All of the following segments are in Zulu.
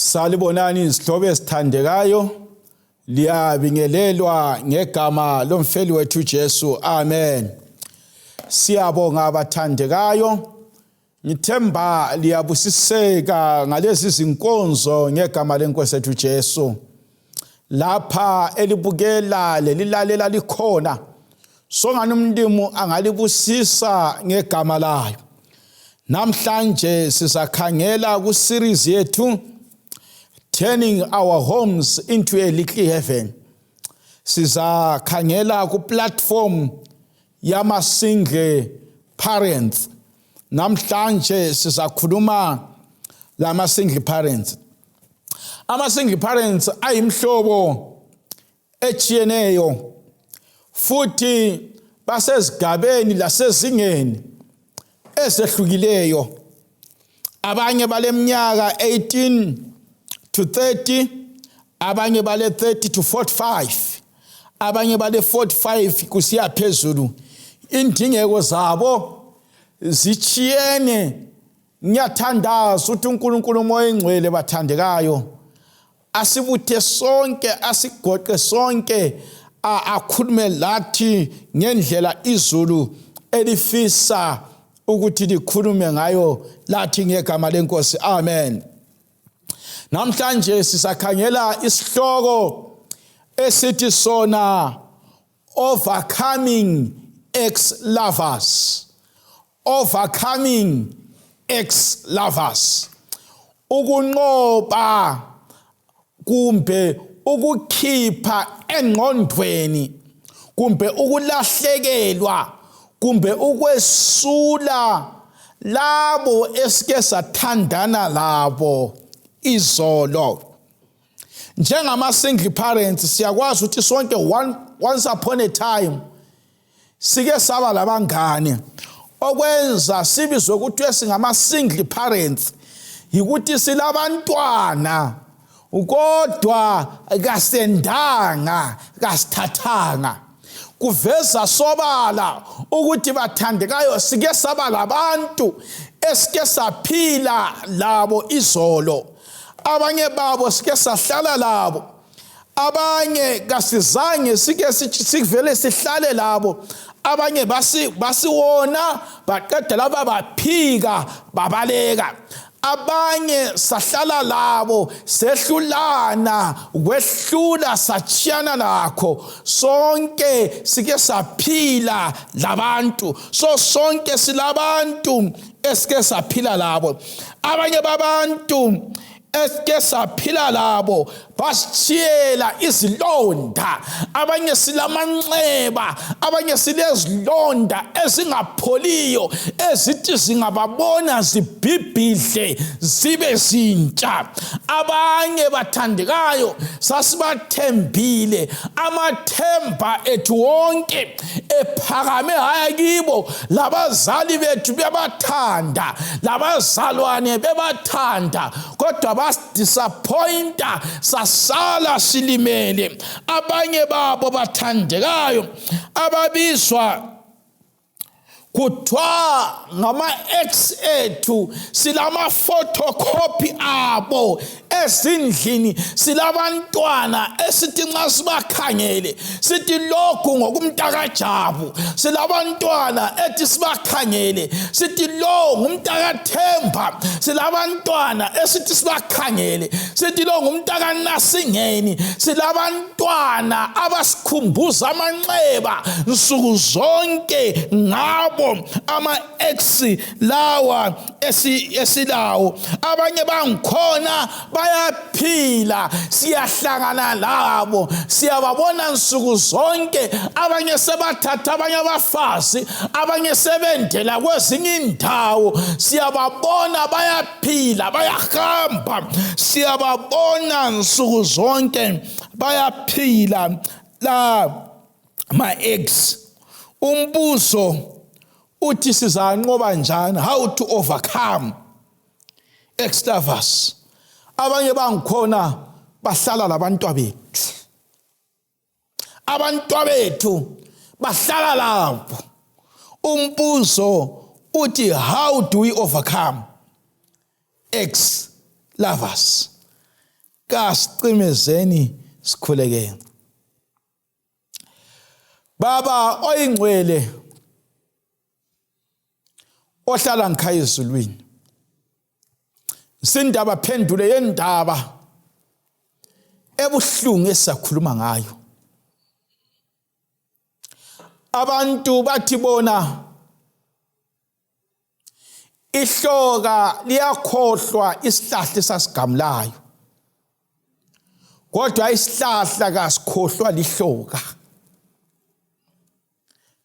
Salibonani izihlobo ezithandekayo liyabingelelwa ngegama lomfeli wethu Jesu. Amen. Siyabonga abathandekayo. Ngithemba liyabusiseka ngalezi zinkonzo ngegama lenkosi yethu Jesu. Lapha elibukela lelilalela likhona. Songani umlimo angalibusisa ngegama layo. Namhlanje sizakhangela ku series yethu Turning Our Homes into a Little Heaven. Sizakhangela ku platform yama single parents. Namhlanje sizakhuluma lama single parents. Ama single parents ayimhlobo echiyeneyo futhi basezigabeni lasezingeni esehlukileyo. Abanye baleminyaka 18 to 30, abanye bale 30 to 45, abanye bale 45 kusiya phezulu. Indingeko zabo zichiyene. Ngiyathandaza ukuthi uNkulunkulu moya engcwele bathandekayo asibuthe sonke, asigoqe sonke, akhulume lathi ngendlela izulu elifisa ukuthi likhulume ngayo lathi ngegama lenkosi. Amen. Namhlanje sisakhangela isihloko esithi sona overcoming ex-lovers. Overcoming ex-lovers. Ukunqoba kumbe ukukhipha engqondweni kumbe ukulahlekelwa kumbe ukwesula labo esike sathandana labo izolo. Njengama single parents siyakwazi ukuthi sonke once upon a time sike saba labangane. Okwenza sibizwe ukuthi singama single parents yikuthi silabantwana kodwa kasendanga kasithathanga. Kuveza sobala ukuthi bathandekayo sike saba labantu esike saphila labo izolo. Abanye babo sike sahlala labo, abanye kasizange sike sivele sihlale labo, abanye basiwona baqeda laba baphika babaleka. Abanye sahlala labo sehlulana kwehlula sachiyana nakho. Sonke sike saphila labantu. So sonke silabantu esike saphila labo. Abanye babantu esike saphila labo basithiyela izilonda. Abanye silamanxeba, abanye silezilonda ezingapholiyo ezithi zingababona zibhibhidle zibe zintsha. Abanye bathandekayo sasibathembile, amathemba ethu wonke ephakame haya kibo. Labazali bethu bebathanda, labazalwane bebathanda, kodwa basidisappointa, sasala silimele. Abanye babo bathandekayo ababizwa kuthiwa ngama ex ethu, silama photocopy abo ezindlini. Silabantwana esithi nxa sibakhangele sithi lokhu ngokumntakaJabu. Silabantwana ethi sibakhangele sithi lo ngumntakaThemba. Silabantwana esithi sibakhangele sithi lo ngumntakaNasingeni. Silabantwana abasikhumbuza amanxeba nsuku zonke ngabo ama ex lawa esilawo. Abanye bangikhona bayaphila, siyahlangana labo, siyababona nsuku zonke. Abanye sebathatha abanye abafazi, abanye sebendela kwezinye indawo. Siyababona bayaphila, bayahamba, siyababona nsuku zonke bayaphila la ma ex. Umbuzo uthi sizanqoba njani, how to overcome ex-lovers. Abanye bangikhona bahlala labantwa bethu. Abantwa bethu bahlala labo. Umbuzo uthi how do we overcome ex-lovers? kasicimezeni sikhuleke. Baba oyingcwele ohlala ngikhaya ezulwini, sindaba phendule yendaba ebuhlungu esikhuluma ngayo. Abantu bathi bona ihloka liyakhohlwa isihlahla esasigamulayo, kodwa isihlahla kasikhohlwa lihloka.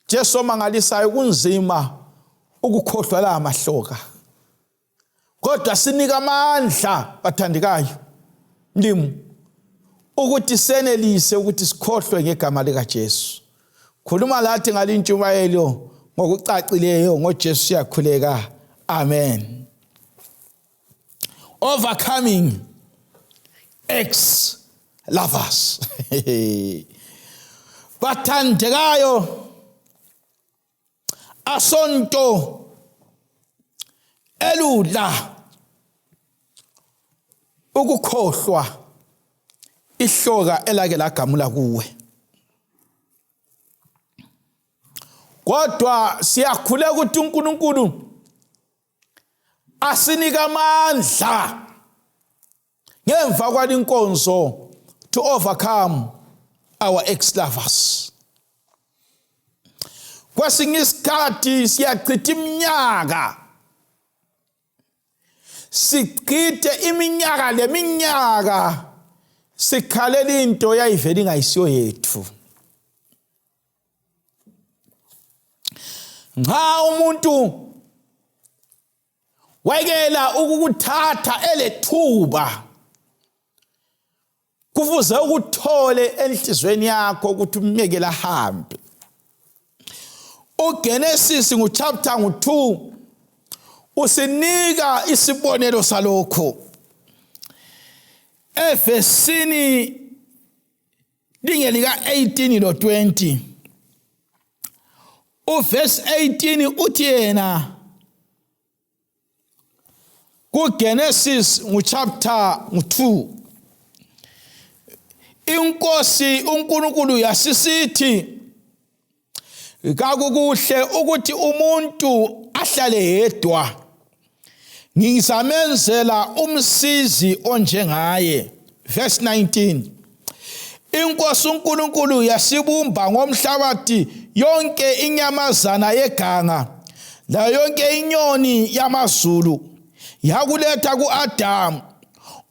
Jesu mangalisayo kunzima ukukhohlwa la mahloka, kodwa sinika amandla bathandikayo mlimu ukuthi senelise ukuthi sikhohlwe ngegama lika Jesu. Khuluma lathi ngalintshumayelo ngokucacileyo ngoJesu siyakhuleka. Amen. Overcoming ex-lovers. Bathandekayo asonto elula ukukhohlwa ihloka elake lagamula kuwe. Kodwa siyakhuleka ukuthi uNkulunkulu asinika amandla ngemva kwalinkonzo to overcome our ex-lovers. Kwesinye isikhathi siyachitha iminyaka, sichithe iminyaka leminyaka sikhalela into yayivela ingayisiyo yethu. Nxa umuntu wayekela ukukuthatha elethuba, kufuze ukuthole enhlizweni yakho ukuthi umyekela ahambe. UGenesis chapter 2 usinika isibonelo salokho. Efesini lingelika 18 no 20. Uverse 18 uthi yena kuGenesis chapter 2, inkosi uNkulunkulu yasisithi kakukuhle ukuthi umuntu ahlale yedwa, ngizamenzela umsizi onjengaye. Verse 19, inkosi uNkulunkulu yasibumba ngomhlabathi yonke inyamazana yeganga la yonke inyoni yamazulu, yakuletha kuAdamu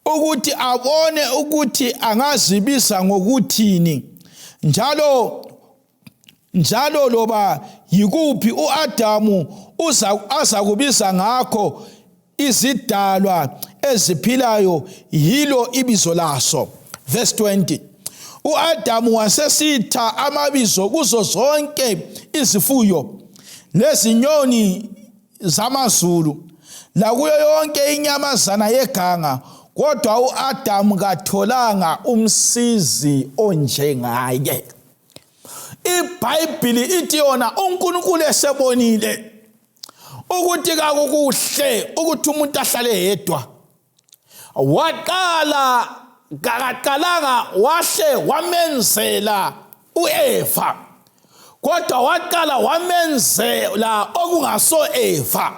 ukuthi abone ukuthi angazibisa ngokuthini, njalo loba yikuphi uAdamu azakubiza ngakho izidalwa eziphilayo, yilo ibizo laso. Verse 20, uAdamu wasesitha amabizo kuzo zonke izifuyo lezinyoni zamazulu lakuyo yonke inyamazana yeganga, kodwa uAdamu katholanga umsizi onjengaye. iBhayibhili ithi yona uNkulunkulu esebonile ukuthi kakukuhle ukuthi umuntu ahlale yedwa, kakaqalanga wahle wamenzela uEva, kodwa waqala wamenzela okungaso Eva,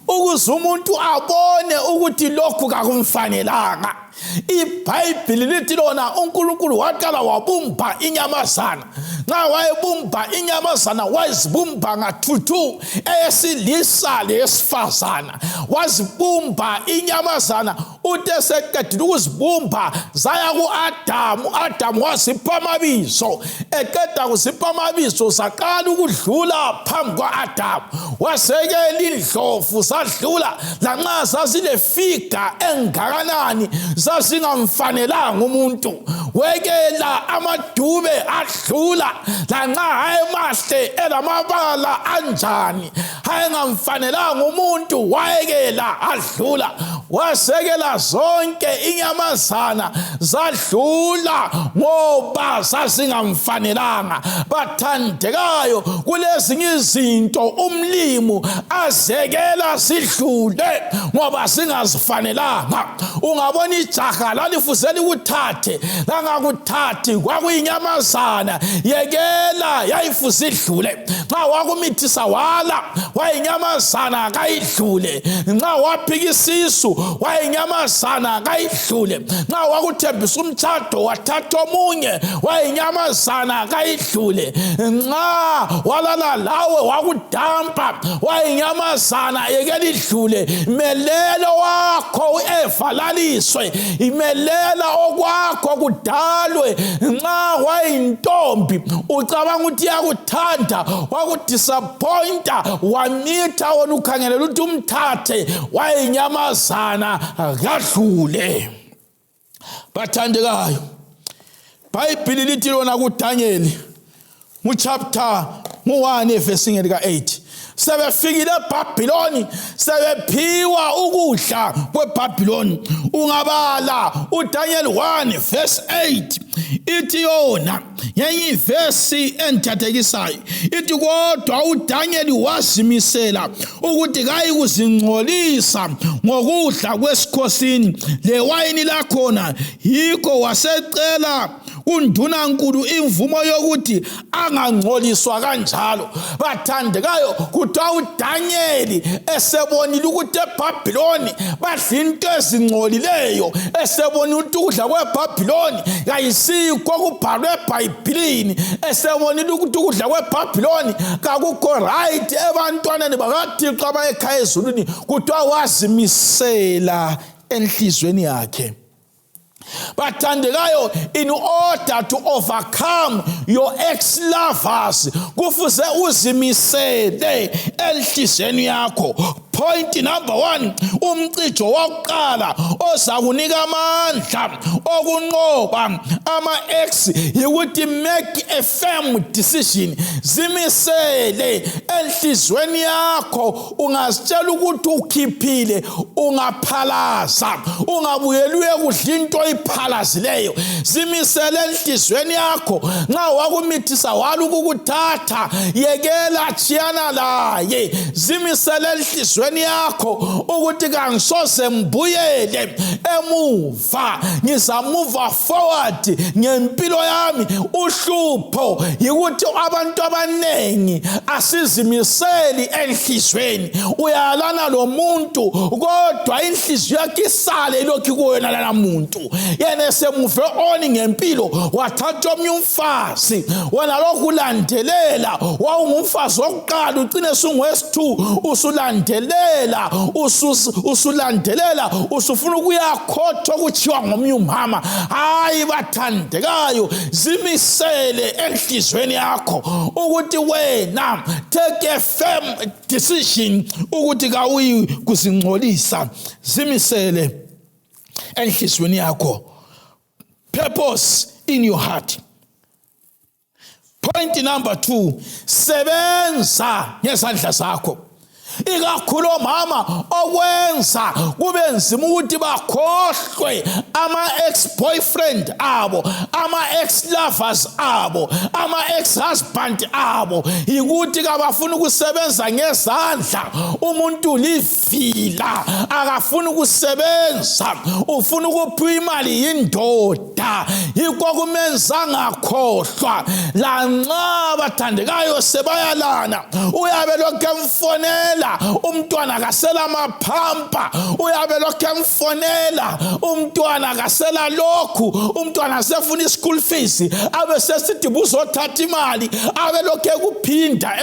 ukuze umuntu abone ukuthi lokhu kakumfanelanga. iBhayibhili lithi lona uNkulunkulu waqala wabumba inyamazana. Nxa wayebumba inyamazana wazibumba ngathuthi eyesilisa leyesifazana, wazibumba inyamazana. Uthe seqedile ukuzibumba zaya kuAdamu, uAdamu wazipha amabizo. Eqeda kuzipha amabizo zaqala ukudlula phambi kwaAdamu, wasekela indlovu zadlula, lanxa zazilefiga engakanani zazingamfanelanga umuntu. wekela amadube adlula lanxa ayemahle elamabala anjani ayengamfanelanga umuntu wayekela adlula wasekela zonke inyamazana zadlula ngoba zazingamfanelanga. Bathandekayo, kulezinye izinto umlimu azekela sidlule ngoba singazifanelanga. Ungabona ijaha lalifuzela ukuthathe langakuthathi kwakuyinyamazana, yekela yayifuza idlule. Nxa wakumithisa wala wayinyamazana kayidlule. Nxa waphika isisu wayinyamazana kayidlule. Nxa wakuthembisa umtshado wathatha omunye wayinyamazana kayidlule. Nxa walala lawe wakudampa wayinyamazana yekela idlule. Melelo wakho uEva laliswe, imelela okwakho kudalwe. Nxa wayintombi ucabanga ukuthi yakuthanda wakudisappointa wamitha wona ukhangelela ukuthi umthathe wayinyamazana kadlule. Bathandekayo, iBhayibhili lithi lona kuDanyeli chapter 1 verse lika 8, sebefikile eBhabhiloni, sebephiwa ukudla kweBhabhiloni. Ungabala uDanyeli 1 verse 8 ithi yona yenye ivesi enthathekisayo ithi kodwa uDanyeli wazimisela ukuthi kayikuzingcolisa ngokudla kwesikhosini lewayini lakhona, yikho wasecela kundunankulu imvumo yokuthi angangcoliswa kanjalo. Bathandekayo, kuthiwa uDanyeli esebonile ukuthi eBhabhiloni badla into ezingcolileyo, esebonile ukuthi ukudla kweBhabhiloni kayisikho kubhalwe eBhayibhilini, esebonile ukuthi ukudla kweBhabhiloni kakukho right ebantwaneni bakaThixo abayekhaya ezulwini, kuthiwa wazimisela enhlizweni yakhe. Bathandekayo, in order to overcome your ex-lovers kufuze uzimisele enhlizweni yakho. Point number 1, umcijo wokuqala oza kunika amandla okunqoba ama-ex yikuthi make a firm decision. Zimisele enhlizweni yakho. Ungazitshela ukuthi ukhiphile ungaphalaza, ungabuyeli uyekudla into oyiphalazileyo. Zimisele enhlizweni yakho. Nxa wakumithisa wala ukukuthatha, yekela chiyana laye. Zimisele enhlizweni yakho ukuthi kangisoze mbuyele emuva, ngizamuva forward ngempilo yami. Uhlupho yikuthi abantu abanengi asizimiseli enhlizweni. Uyalana lo muntu kodwa inhliziyo yakhe isale ilokhu kuwena lana muntu, yena esemuve on ngempilo wathatha omnye umfazi. Wena lokhu ulandelela, wawungumfazi wokuqala ugcine sungowesi-2, usulandelela usufuna ukuyakhotha okutshiwa ngomnye umama. Hayi bathandekayo, zimisele enhlizweni yakho ukuthi wena take a firm decision ukuthi kawuyi kuzingcolisa. Zimisele enhlizweni yakho. Purpose in your heart. Point number 2, sebenza ngezandla zakho. Ikakhulu omama okwenza kube nzima ukuthi bakhohlwe ama-ex-boyfriend abo, ama-ex-lovers abo, ama-ex-husband abo, yikuthi kabafuna ukusebenza ngezandla. Umuntu livila akafuna ukusebenza, ufuna ukuphiwa imali yindoda, yikho kumenza ngakhohlwa. Lanxa bathandekayo sebayalana, uyabe lokhu emfonela umntwana kasela amaphampa, uyabe lokhu emfonela umntwana kasela lokhu, umntwana sefuna ischool fees, abe sesithi buzothatha imali, abe lokhu ekuphinda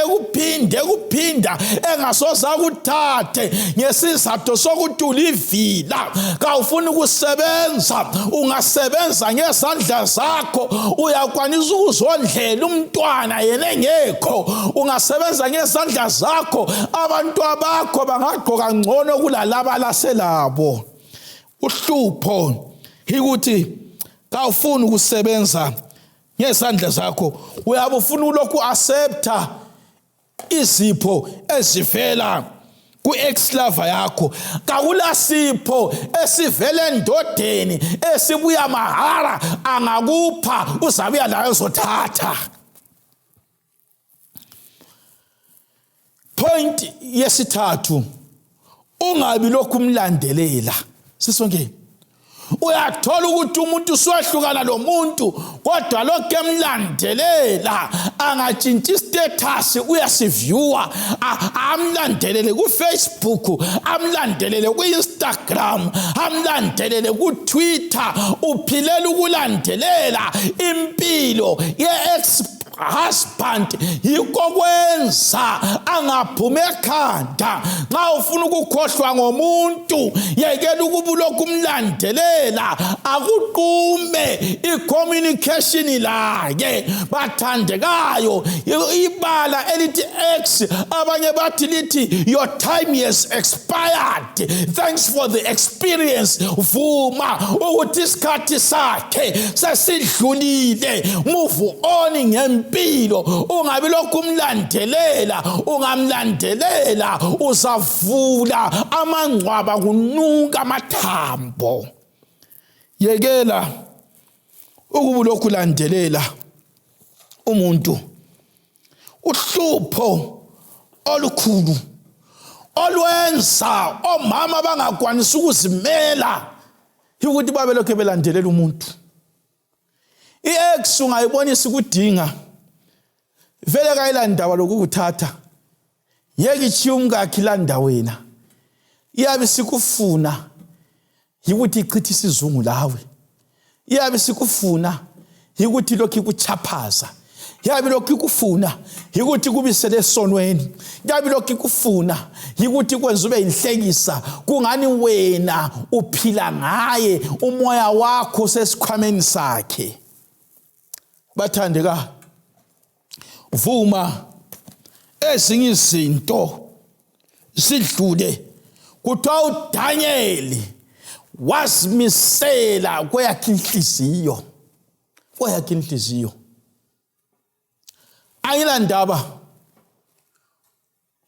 engasoze akuthathe ngesizathu sokuthi ulivila. Kawufuni ukusebenza, ungasebenza ngezandla zakho, uyakwanisa ukuzondlela umntwana yena engekho. Ungasebenza ngezandla zakho, abantu bakho bangagqoka ngcono kulalaba laselabo. Uhlupho yikuthi Kawufuna ukusebenza ngesandla zakho, uyabe ufuna ulokhu accepta izipho ezivela ku-ex-lover yakho. Kakulasipho esivela endodeni esibuya mahara angakupha uzabuya layo uzothatha. Point yesithathu, ungabi lokhu umlandelela. Sisonke uyathola ukuthi umuntu usehlukana lo muntu, kodwa lokho emlandelela angatshintshi status, uyasiviewa, amlandelele ku Facebook, amlandelele ku Instagram, amlandelele ku Twitter, uphilela ukulandelela impilo ye-ex husband. Yikho kwenza angaphuma ekhanda. Nxa ufuna ukukhohlwa ngomuntu, yekela ukuba lokhu umlandelela, akuqume i-communication laye. Bathandekayo, ibala elithi X, abanye bathi lithi your time has expired, thanks for the experience. Vuma ukuthi isikhathi sakhe sesidlulile, move on ngempilo. Ungabi lokhu umlandelela, ungamlandelela uzavula amangcwaba kunuka amathambo. Yekela ukuba lokhu ulandelela umuntu. Uhlupho olukhulu olwenza omama bangakwanisi ukuzimela ukuthi babe lokhu belandelela umuntu. I-ex ungayibonisa ukudinga, vele kayilanda lokukuthatha, yeke ichiya umkakhe ilanda wena. Iyabe sikufuna yikuthi ichitha isizungu lawe, iyabe sikufuna yikuthi lokhu ikuchaphaza, iyabe lokhu ikufuna yikuthi kubisele esonweni, iyabe lokhu ikufuna yikuthi kwenza ube inhlekisa, kungani wena uphila ngaye, umoya wakho sesikhwameni sakhe. Bathandeka, vuma ezinye izinto sidlule. Kuthiwa uDaniel wasimisela kweyakhe inhliziyo, kweyakhe inhliziyo. Ayilandaba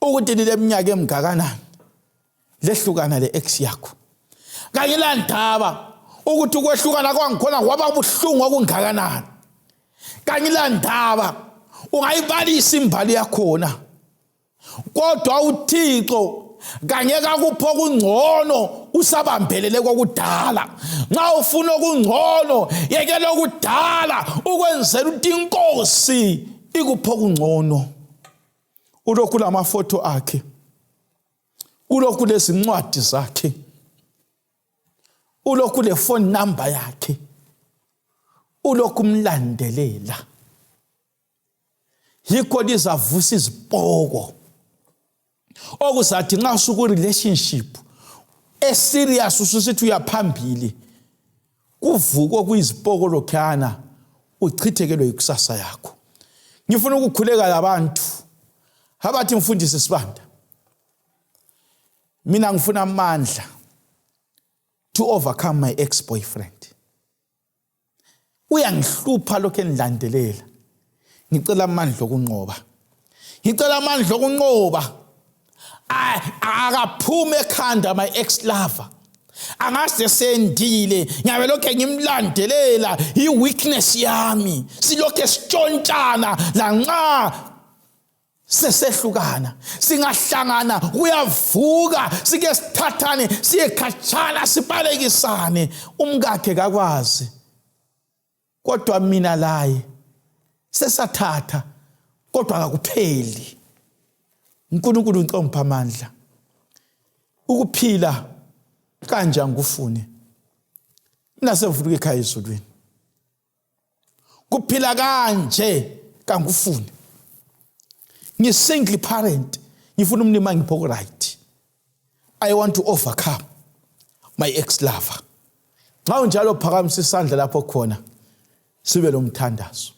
ukuthi leminyaka emgakanani lehlukana le-ex yakho. Kayilandaba ukuthi ukwehlukana kwangikhona kwaba buhlungu okungakanani. Kanyilandaba ungayibalisa imbali yakhona, kodwa uThixo kangeka kupho kungcono usabambelele kokudala. Nxa ufuna okungcono, yekela okudala ukwenzela ukuthi inkosi ikupho kungcono. Ulokhu lamafoto akhe, ulokhu lezincwadi zakhe, ulokhu le phone number yakhe, ulokhu umlandelela. Yikho lizavusa izipoko okuzathi nxa usuku relationship eserious ususithi uyaphambili, kuvuko kuyizipoko lokhana uchithekelwe ikusasa yakho. Ngifuna ukukhuleka labantu abathi mfundisi Sibanda, mina ngifuna amandla to overcome my ex-boyfriend. Uyangihlupha lokho enilandelela. Ngicela amandla okunqoba, ngicela amandla okunqoba. Akaphume ekhanda my ex-lover. Angase sendile, ngiyabe lokho ngimlandelela i-weakness yami. Silokho sitshontshana lanxa sesehlukana, singahlangana kuyavuka, sike sithathane, siyekhatshana, sibalekisane. Umkakhe kakwazi, kodwa mina laye sesathatha, kodwa akakupheli. uNkulunkulu ngicompa amandla ukuphila kanje ngufune. Nasevuka ekhaya ezulwini, kuphila kanje kangufune. Ngi-single parent, ngifuna umnima ngipho right. I want to overcome my ex-lover. Nxa unjalo phakamisa isandla lapho khona, sibe lomthandazo.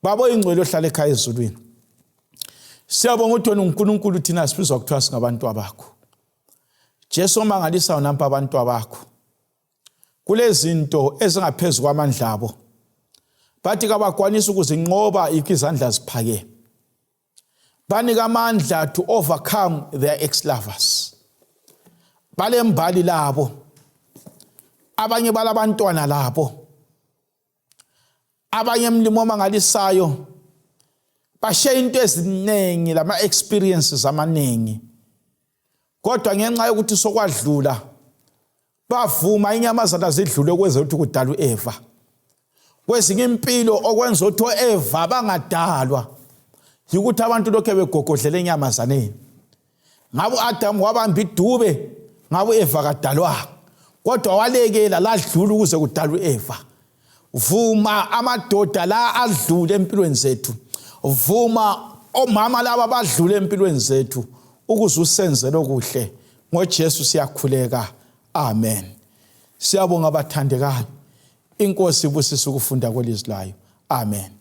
Baba ingcwele ohlala ekhaya ezulwini, siyabonga ukuthi wena uNkulunkulu thina sibizwa kuthiwa singabantu bakho. Jesu mangalisa unampa abantu bakho. kulezinto ezingaphezulu kwamandla abo bathi kabakwanisa ukuzinqoba izandla ziphake banika amandla to overcome their ex-lovers balembali labo abanye balabantwana labo abanye emlimo mangalisayo bashiya into eziningi lama experiences amaningi kodwa ngenxa yokuthi sokwadlula bavuma inyamazana zidlule kweze ukuthi kudala uEva kwezinye impilo okwenza ukuthi uEva bangadalwa yikuthi abantu lokho begogodlela enyamazaneni ngabe uAdam wabamba idube ngabe uEva kadalwa kodwa walekela ladlula ukuze kudala uEva vuma amadoda la adlule empilweni zethu vuma omama laba badlule empilweni zethu ukuze usenzele okuhle ngoJesu siyakhuleka amen siyabonga abathandekayo inkosi ibusise ukufunda kwelizwi layo amen